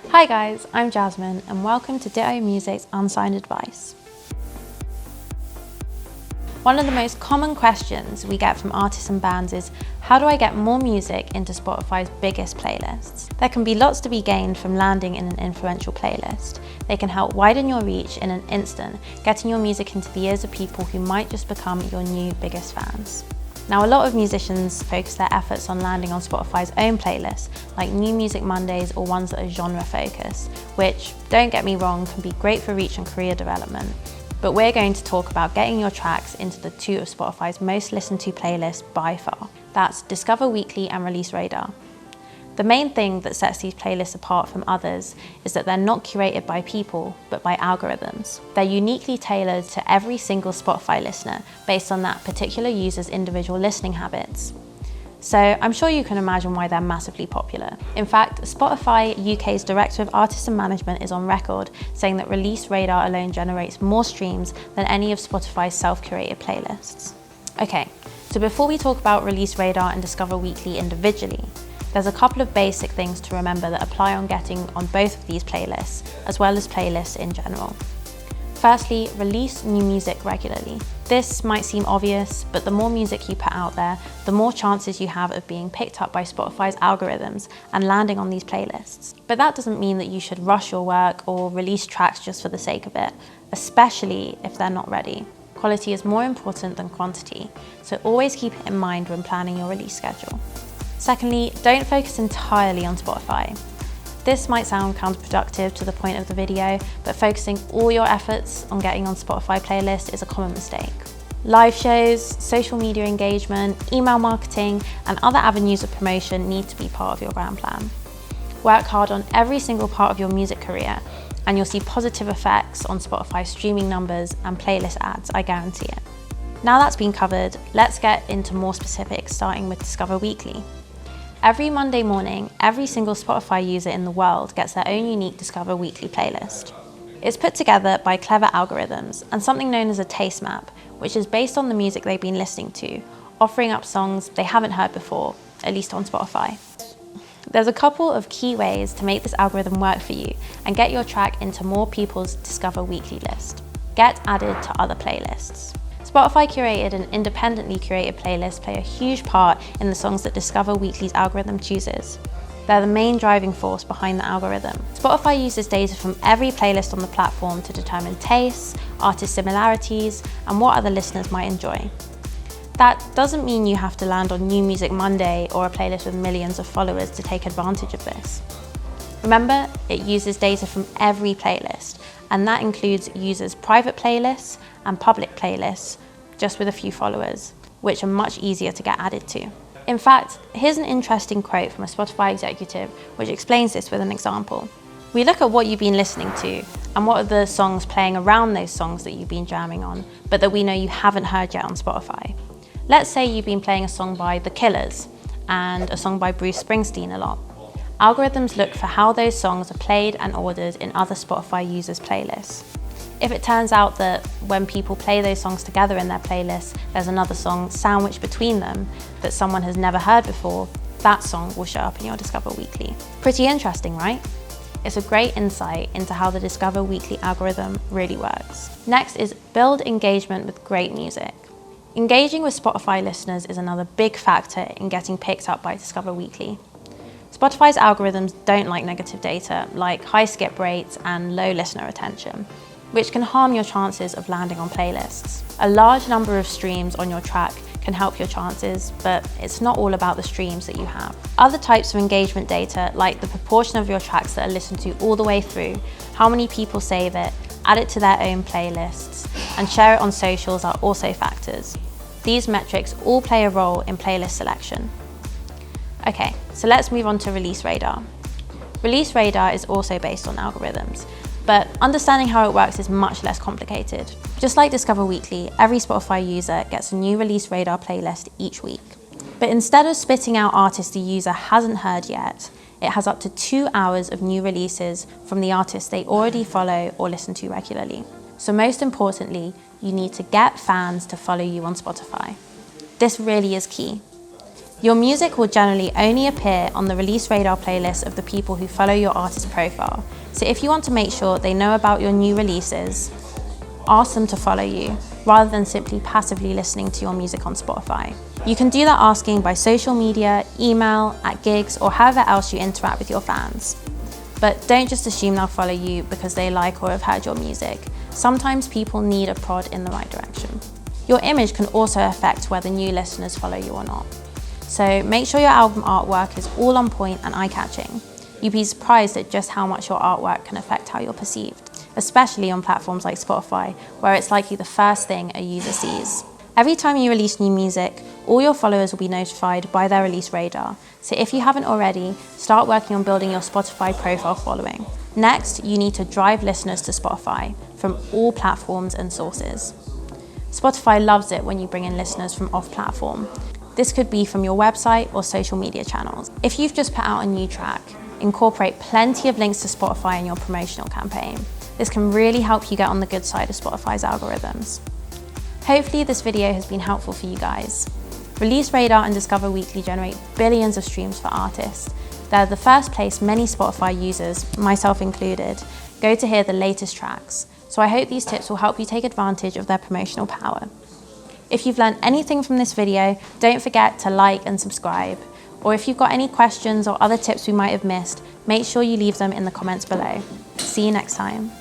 Hi guys, I'm Jasmine and welcome to Ditto Music's Unsigned Advice. One of the most common questions we get from artists and bands is, how do I get more music into Spotify's biggest playlists? There can be lots to be gained from landing in an influential playlist. They can help widen your reach in an instant, getting your music into the ears of people who might just become your new biggest fans. Now, a lot of musicians focus their efforts on landing on Spotify's own playlists, like New Music Mondays or ones that are genre focused, which, don't get me wrong, can be great for reach and career development. But we're going to talk about getting your tracks into the two of Spotify's most listened to playlists by far. That's Discover Weekly and Release Radar. The main thing that sets these playlists apart from others is that they're not curated by people, but by algorithms. They're uniquely tailored to every single Spotify listener based on that particular user's individual listening habits. So I'm sure you can imagine why they're massively popular. In fact, Spotify UK's Director of Artists and Management is on record saying that Release Radar alone generates more streams than any of Spotify's self-curated playlists. Okay, so before we talk about Release Radar and Discover Weekly individually, there's a couple of basic things to remember that apply on getting on both of these playlists, as well as playlists in general. Firstly, release new music regularly. This might seem obvious, but the more music you put out there, the more chances you have of being picked up by Spotify's algorithms and landing on these playlists. But that doesn't mean that you should rush your work or release tracks just for the sake of it, especially if they're not ready. Quality is more important than quantity, so always keep it in mind when planning your release schedule. Secondly, don't focus entirely on Spotify. This might sound counterproductive to the point of the video, but focusing all your efforts on getting on Spotify playlist is a common mistake. Live shows, social media engagement, email marketing, and other avenues of promotion need to be part of your brand plan. Work hard on every single part of your music career, and you'll see positive effects on Spotify streaming numbers and playlist ads, I guarantee it. Now that's been covered, let's get into more specifics, starting with Discover Weekly. Every Monday morning, every single Spotify user in the world gets their own unique Discover Weekly playlist. It's put together by clever algorithms and something known as a taste map, which is based on the music they've been listening to, offering up songs they haven't heard before, at least on Spotify. There's a couple of key ways to make this algorithm work for you and get your track into more people's Discover Weekly list. Get added to other playlists. Spotify curated and independently curated playlists play a huge part in the songs that Discover Weekly's algorithm chooses. They're the main driving force behind the algorithm. Spotify uses data from every playlist on the platform to determine tastes, artist similarities, and what other listeners might enjoy. That doesn't mean you have to land on New Music Monday or a playlist with millions of followers to take advantage of this. Remember, it uses data from every playlist, and that includes users' private playlists and public playlists, just with a few followers, which are much easier to get added to. In fact, here's an interesting quote from a Spotify executive which explains this with an example. We look at what you've been listening to and what are the songs playing around those songs that you've been jamming on, but that we know you haven't heard yet on Spotify. Let's say you've been playing a song by The Killers and a song by Bruce Springsteen a lot. Algorithms look for how those songs are played and ordered in other Spotify users' playlists. If it turns out that when people play those songs together in their playlist, there's another song sandwiched between them that someone has never heard before, that song will show up in your Discover Weekly. Pretty interesting, right? It's a great insight into how the Discover Weekly algorithm really works. Next is build engagement with great music. Engaging with Spotify listeners is another big factor in getting picked up by Discover Weekly. Spotify's algorithms don't like negative data, like high skip rates and low listener retention, which can harm your chances of landing on playlists. A large number of streams on your track can help your chances, but it's not all about the streams that you have. Other types of engagement data, like the proportion of your tracks that are listened to all the way through, how many people save it, add it to their own playlists, and share it on socials are also factors. These metrics all play a role in playlist selection. Okay, so let's move on to Release Radar. Release Radar is also based on algorithms, but understanding how it works is much less complicated. Just like Discover Weekly, every Spotify user gets a new Release Radar playlist each week. But instead of spitting out artists the user hasn't heard yet, it has up to 2 hours of new releases from the artists they already follow or listen to regularly. So most importantly, you need to get fans to follow you on Spotify. This really is key. Your music will generally only appear on the Release Radar playlist of the people who follow your artist profile. So if you want to make sure they know about your new releases, ask them to follow you, rather than simply passively listening to your music on Spotify. You can do that asking by social media, email, at gigs, or however else you interact with your fans. But don't just assume they'll follow you because they like or have heard your music. Sometimes people need a prod in the right direction. Your image can also affect whether new listeners follow you or not. So make sure your album artwork is all on point and eye-catching. You'd be surprised at just how much your artwork can affect how you're perceived, especially on platforms like Spotify, where it's likely the first thing a user sees. Every time you release new music, all your followers will be notified by their Release Radar. So if you haven't already, start working on building your Spotify profile following. Next, you need to drive listeners to Spotify from all platforms and sources. Spotify loves it when you bring in listeners from off-platform. This could be from your website or social media channels. If you've just put out a new track, incorporate plenty of links to Spotify in your promotional campaign. This can really help you get on the good side of Spotify's algorithms. Hopefully this video has been helpful for you guys. Release Radar and Discover Weekly generate billions of streams for artists. They're the first place many Spotify users, myself included, go to hear the latest tracks. So I hope these tips will help you take advantage of their promotional power. If you've learned anything from this video, don't forget to like and subscribe. Or if you've got any questions or other tips we might have missed, make sure you leave them in the comments below. See you next time.